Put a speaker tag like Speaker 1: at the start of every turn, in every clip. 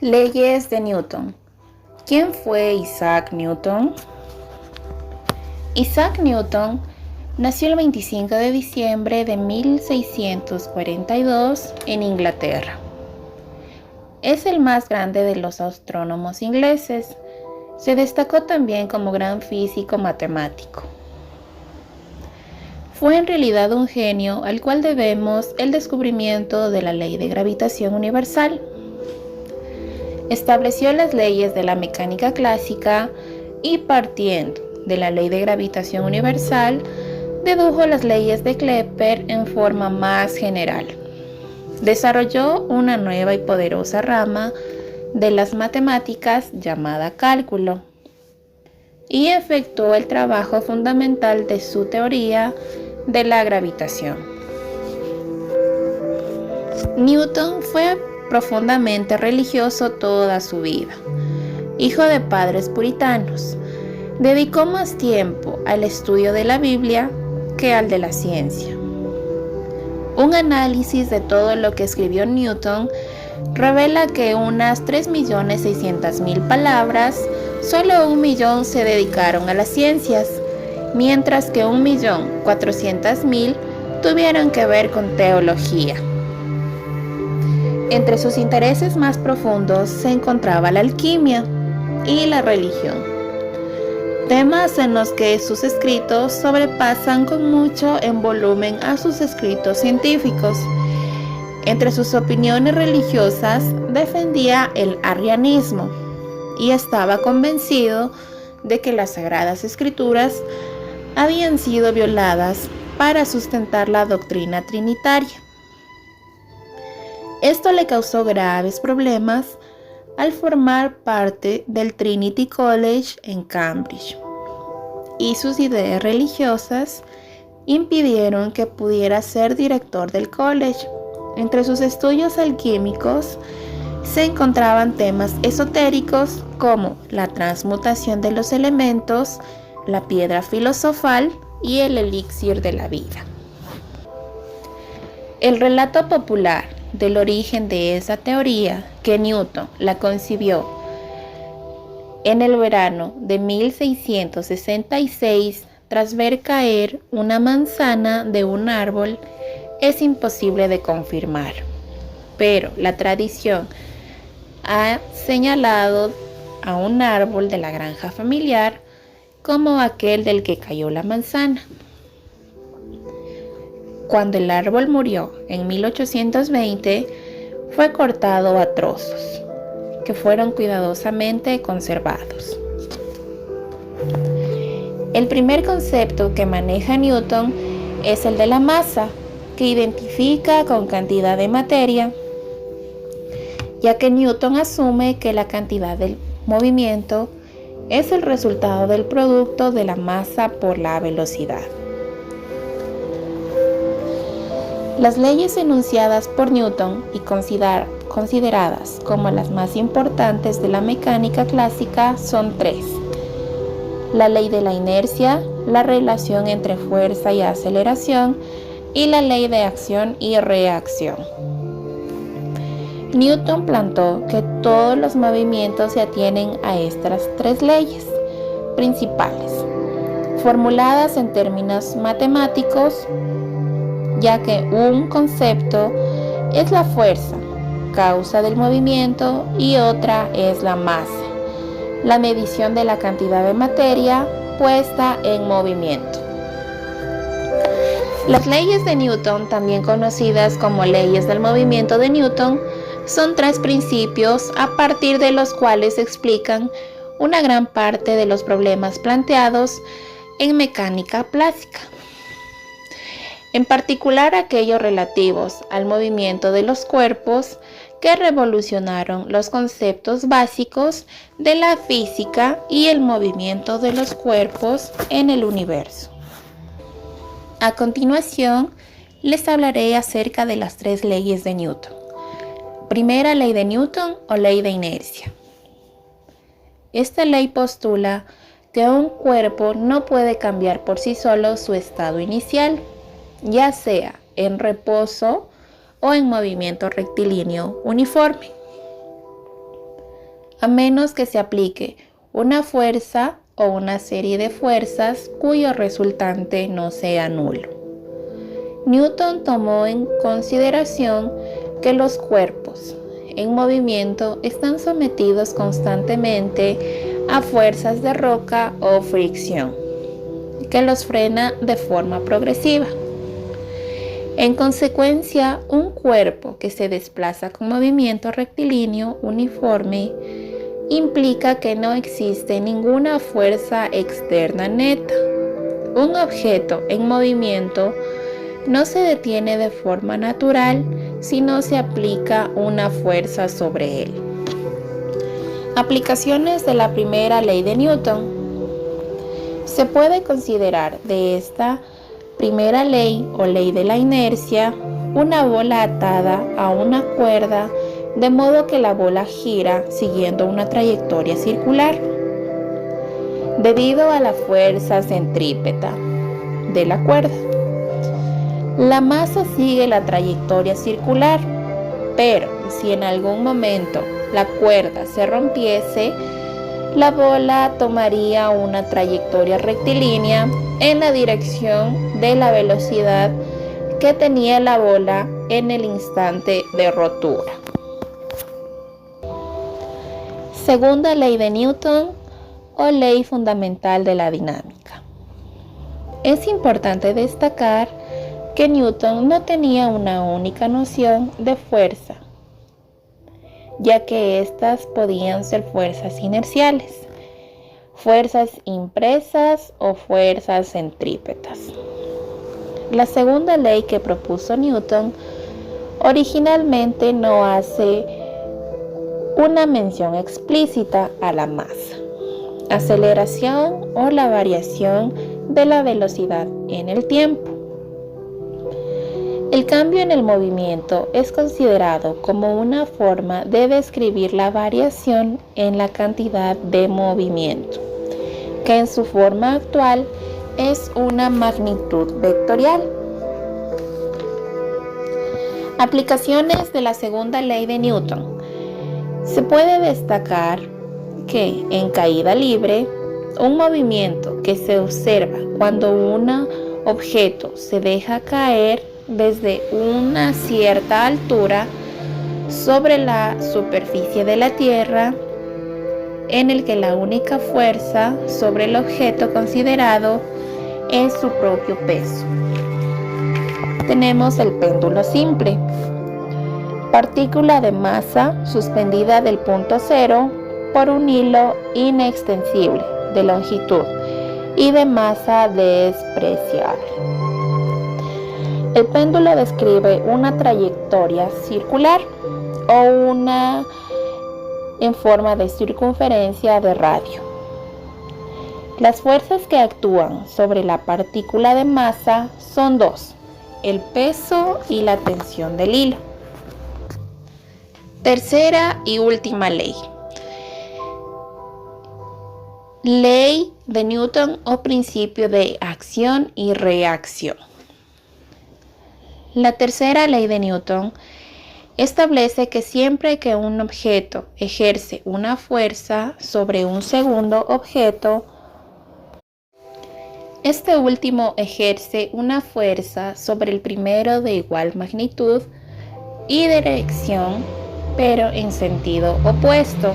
Speaker 1: Leyes de Newton. ¿Quién fue Isaac Newton? Isaac Newton nació el 25 de diciembre de 1642 en Inglaterra. Es el más grande de los astrónomos ingleses. Se destacó también como gran físico matemático. Fue en realidad un genio al cual debemos el descubrimiento de la ley de gravitación universal. Estableció las leyes de la mecánica clásica y, partiendo de la ley de gravitación universal, dedujo las leyes de Kepler en forma más general. Desarrolló una nueva y poderosa rama de las matemáticas llamada cálculo y efectuó el trabajo fundamental de su teoría de la gravitación. Newton fue profundamente religioso toda su vida. Hijo de padres puritanos, dedicó más tiempo al estudio de la Biblia que al de la ciencia. Un análisis de todo lo que escribió Newton revela que unas 3.600.000 palabras, solo 1.000.000 se dedicaron a las ciencias, mientras que 1.400.000 tuvieron que ver con teología. Entre sus intereses más profundos se encontraba la alquimia y la religión, temas en los que sus escritos sobrepasan con mucho en volumen a sus escritos científicos. Entre sus opiniones religiosas defendía el arrianismo y estaba convencido de que las Sagradas Escrituras habían sido violadas para sustentar la doctrina trinitaria. Esto le causó graves problemas al formar parte del Trinity College en Cambridge, y sus ideas religiosas impidieron que pudiera ser director del college. Entre sus estudios alquímicos se encontraban temas esotéricos como la transmutación de los elementos, la piedra filosofal y el elixir de la vida. El relato popular del origen de esa teoría, que Newton la concibió en el verano de 1666 tras ver caer una manzana de un árbol, es imposible de confirmar, pero la tradición ha señalado a un árbol de la granja familiar como aquel del que cayó la manzana. Cuando el árbol murió en 1820, fue cortado a trozos, que fueron cuidadosamente conservados. El primer concepto que maneja Newton es el de la masa, que identifica con cantidad de materia, ya que Newton asume que la cantidad del movimiento es el resultado del producto de la masa por la velocidad. Las leyes enunciadas por Newton y consideradas como las más importantes de la mecánica clásica son tres: la ley de la inercia, la relación entre fuerza y aceleración, y la ley de acción y reacción. Newton planteó que todos los movimientos se atienen a estas tres leyes principales, formuladas en términos matemáticos, ya que un concepto es la fuerza, causa del movimiento, y otra es la masa, la medición de la cantidad de materia puesta en movimiento. Las leyes de Newton, también conocidas como leyes del movimiento de Newton, son tres principios a partir de los cuales se explican una gran parte de los problemas planteados en mecánica clásica. En particular aquellos relativos al movimiento de los cuerpos, que revolucionaron los conceptos básicos de la física y el movimiento de los cuerpos en el universo. A continuación, les hablaré acerca de las tres leyes de Newton. Primera ley de Newton o ley de inercia. Esta ley postula que un cuerpo no puede cambiar por sí solo su estado inicial, ya sea en reposo o en movimiento rectilíneo uniforme. a menos que se aplique una fuerza o una serie de fuerzas cuyo resultante no sea nulo. Newton tomó en consideración que los cuerpos en movimiento están sometidos constantemente a fuerzas de roca o fricción, que los frena de forma progresiva. En consecuencia, un cuerpo que se desplaza con movimiento rectilíneo uniforme implica que no existe ninguna fuerza externa neta. Un objeto en movimiento no se detiene de forma natural si no se aplica una fuerza sobre él. Aplicaciones de la primera ley de Newton. Se puede considerar de esta primera ley o ley de la inercia una bola atada a una cuerda de modo que la bola gira siguiendo una trayectoria circular. Debido a la fuerza centrípeta de la cuerda, la masa sigue la trayectoria circular, pero si en algún momento la cuerda se rompiese, la bola tomaría una trayectoria rectilínea en la dirección de la velocidad que tenía la bola en el instante de rotura. Segunda ley de Newton o ley fundamental de la dinámica. Es importante destacar que Newton no tenía una única noción de fuerza, ya que éstas podían ser fuerzas inerciales, fuerzas impresas o fuerzas centrípetas. La segunda ley que propuso Newton originalmente no hace una mención explícita a la masa, aceleración o la variación de la velocidad en el tiempo. El cambio en el movimiento es considerado como una forma de describir la variación en la cantidad de movimiento, que en su forma actual es una magnitud vectorial. Aplicaciones de la segunda ley de Newton. Se puede destacar que en caída libre, un movimiento que se observa cuando un objeto se deja caer desde una cierta altura sobre la superficie de la Tierra, en el que la única fuerza sobre el objeto considerado es su propio peso. Tenemos el péndulo simple, partícula de masa suspendida del punto cero por un hilo inextensible de longitud y de masa despreciable. El péndulo describe una trayectoria circular o una en forma de circunferencia de radio. Las fuerzas que actúan sobre la partícula de masa son dos: el peso y la tensión del hilo. Tercera y última ley. Ley de Newton o principio de acción y reacción. La tercera ley de Newton establece que siempre que un objeto ejerce una fuerza sobre un segundo objeto, este último ejerce una fuerza sobre el primero de igual magnitud y dirección, pero en sentido opuesto.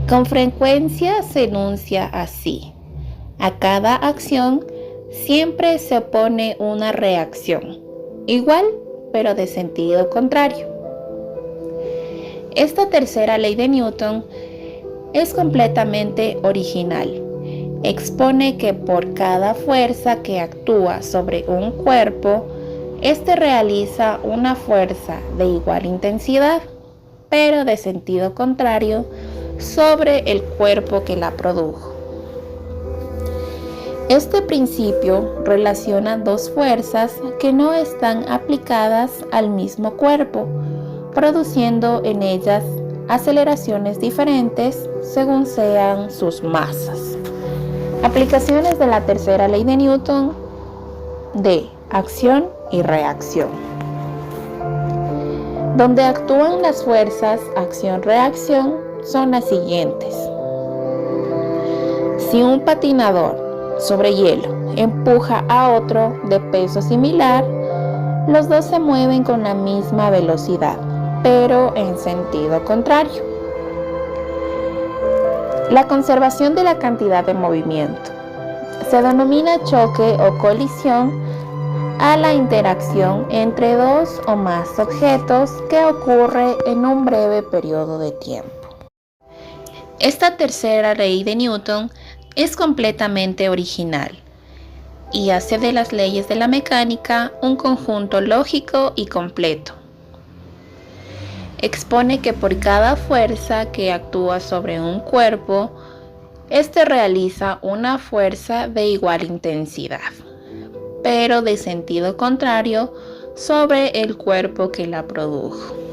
Speaker 1: Con frecuencia se enuncia así: a cada acción siempre se opone una reacción, igual pero de sentido contrario. Esta tercera ley de Newton es completamente original. Expone que por cada fuerza que actúa sobre un cuerpo, éste realiza una fuerza de igual intensidad, pero de sentido contrario, sobre el cuerpo que la produjo. Este principio relaciona dos fuerzas que no están aplicadas al mismo cuerpo, produciendo en ellas aceleraciones diferentes según sean sus masas. Aplicaciones de la tercera ley de Newton de acción y reacción. donde actúan las fuerzas acción-reacción son las siguientes. Si un patinador sobre hielo empuja a otro de peso similar, los dos se mueven con la misma velocidad, pero en sentido contrario. La conservación de la cantidad de movimiento se denomina choque o colisión a la interacción entre dos o más objetos que ocurre en un breve periodo de tiempo. Esta tercera ley de Newton es completamente original y hace de las leyes de la mecánica un conjunto lógico y completo. Expone que por cada fuerza que actúa sobre un cuerpo, este realiza una fuerza de igual intensidad, pero de sentido contrario sobre el cuerpo que la produjo.